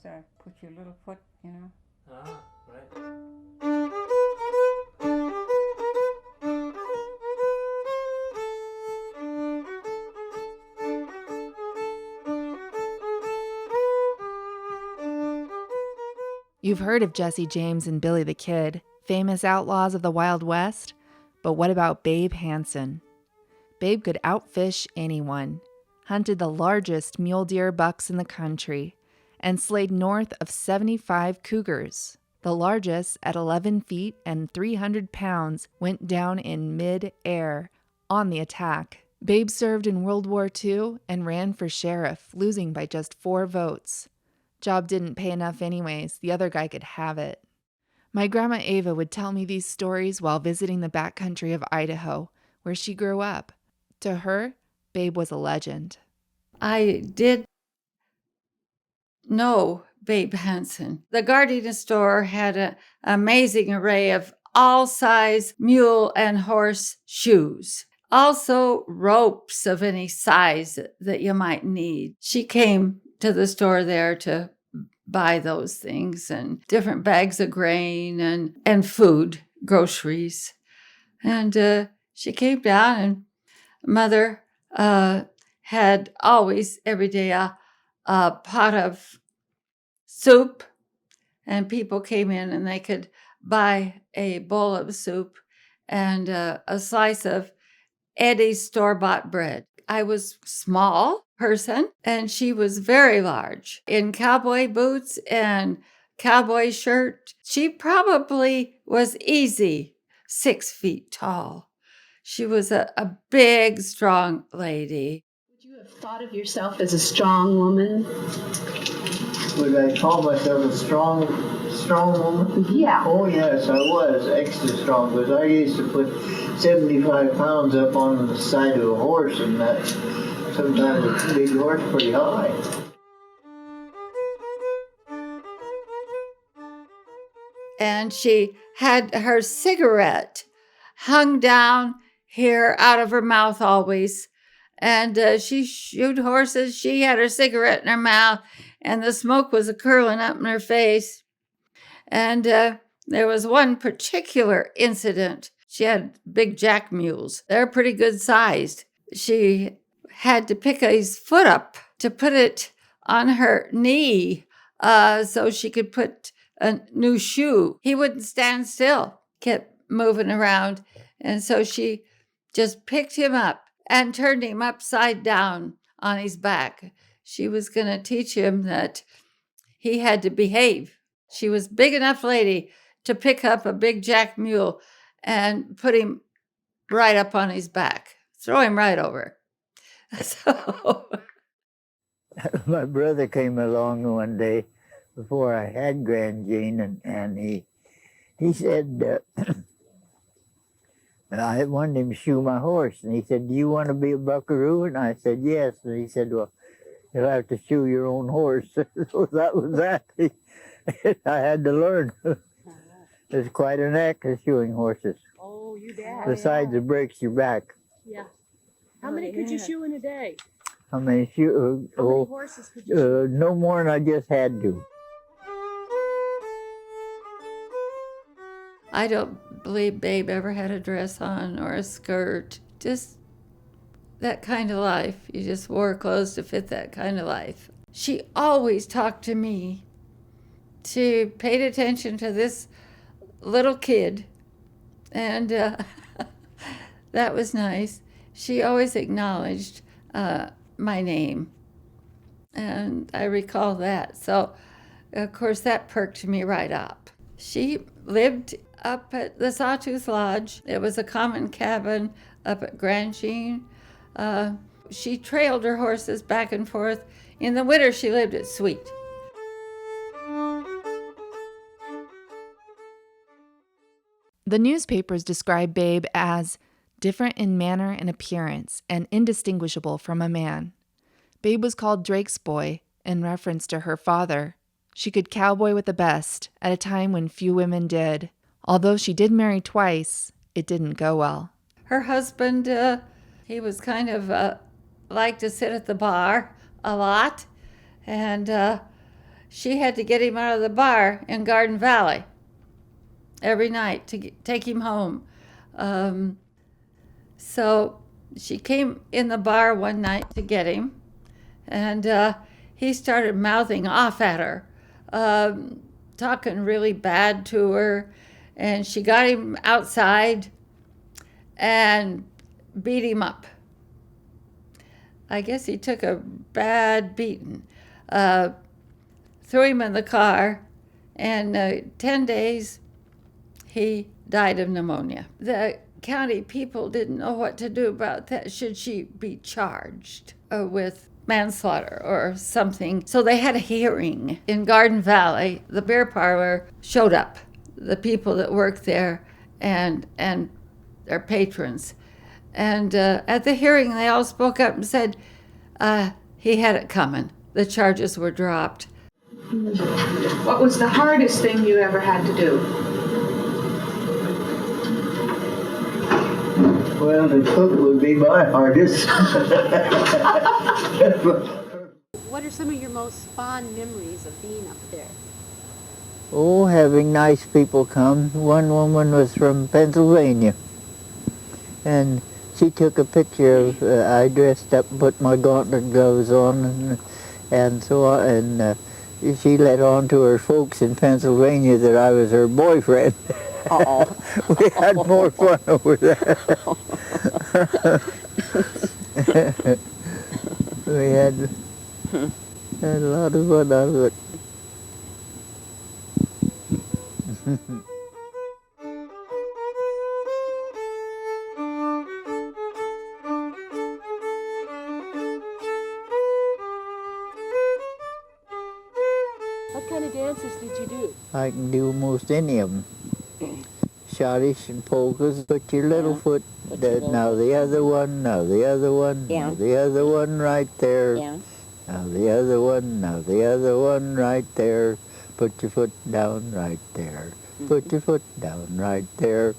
has to put your little foot, you know. Ah, right. You've heard of Jesse James and Billy the Kid, famous outlaws of the Wild West, but what about Babe Hansen? Babe could outfish anyone, hunted the largest mule deer bucks in the country, and slayed north of 75 cougars. The largest, at 11 feet and 300 pounds, went down in mid-air on the attack. Babe served in World War II and ran for sheriff, losing by just 4 votes. Job didn't pay enough anyways, the other guy could have it. My grandma Ava would tell me these stories while visiting the backcountry of Idaho, where she grew up. To her, Babe was a legend. I did know Babe Hansen. The Gardena store had an amazing array of all size mule and horse shoes. Also ropes of any size that you might need. She came to the store there to buy those things and different bags of grain and food, groceries. And she came down, and Mother had always every day a pot of soup, and people came in and they could buy a bowl of soup and a slice of Eddie's store-bought bread. I was small person and she was very large in cowboy boots and cowboy shirt. She probably was easy 6 feet tall. She was a big, strong lady. Would you have thought of yourself as a strong woman? Would I call myself a strong woman? Yeah. Oh, yes, I was extra strong, because I used to put 75 pounds up on the side of a horse, and that sometimes a big horse pretty high. And she had her cigarette hung down here out of her mouth always. And she shoot horses. She had her cigarette in her mouth, and the smoke was curling up in her face. And there was one particular incident. She had big jack mules. They're pretty good sized. She had to pick his foot up to put it on her knee so she could put a new shoe. He wouldn't stand still, kept moving around. And so she just picked him up and turned him upside down on his back. She was going to teach him that he had to behave. She was big enough lady to pick up a big jack mule and put him right up on his back, throw him right over. So my brother came along one day before I had Grand Jean, and he said, I wanted him to shoe my horse, and he said, do you want to be a buckaroo? And I said, yes. And he said, well, you'll have to shoe your own horse. So that was that. I had to learn. There's quite an act of shoeing horses. Oh, you bet. Besides, it breaks your back. Yeah. How many could you shoe in a day? How many horses could you shoe? No more than I just had to. I don't believe Babe ever had a dress on or a skirt. Just that kind of life. You just wore clothes to fit that kind of life. She always talked to me. She paid attention to this little kid, and that was nice. She always acknowledged my name, and I recall that. So, of course, that perked me right up. She lived up at the Sawtooth Lodge. It was a common cabin up at Grand Jean. She trailed her horses back and forth. In the winter, she lived at Sweet. The newspapers describe Babe as different in manner and appearance and indistinguishable from a man. Babe was called Drake's boy in reference to her father. She could cowboy with the best at a time when few women did. Although she did marry twice, it didn't go well. Her husband, he was kind of liked to sit at the bar a lot, and she had to get him out of the bar in Garden Valley every night to take him home. So she came in the bar one night to get him, and he started mouthing off at her, talking really bad to her, and she got him outside and beat him up. I guess he took a bad beating. Threw him in the car, and 10 days he died of pneumonia. The county people didn't know what to do about that. Should she be charged with manslaughter or something? So they had a hearing in Garden Valley. The beer parlor showed up, the people that worked there and their patrons. And at the hearing, they all spoke up and said he had it coming. The charges were dropped. What was the hardest thing you ever had to do? Well, the cook would be my hardest. What are some of your most fond memories of being up there? Oh, having nice people come. One woman was from Pennsylvania, and she took a picture of, I dressed up, put my gauntlet gloves on, and so on, and she let on to her folks in Pennsylvania that I was her boyfriend. We had more fun over there. We had a lot of fun out of it. What kind of dances did you do? I can do almost any of them. Schottish and polkas. Put your little foot, now the other one, now the other one, now the other one right there. Now the other one, now the other one right there. Put your foot down right there. Put your foot down right there.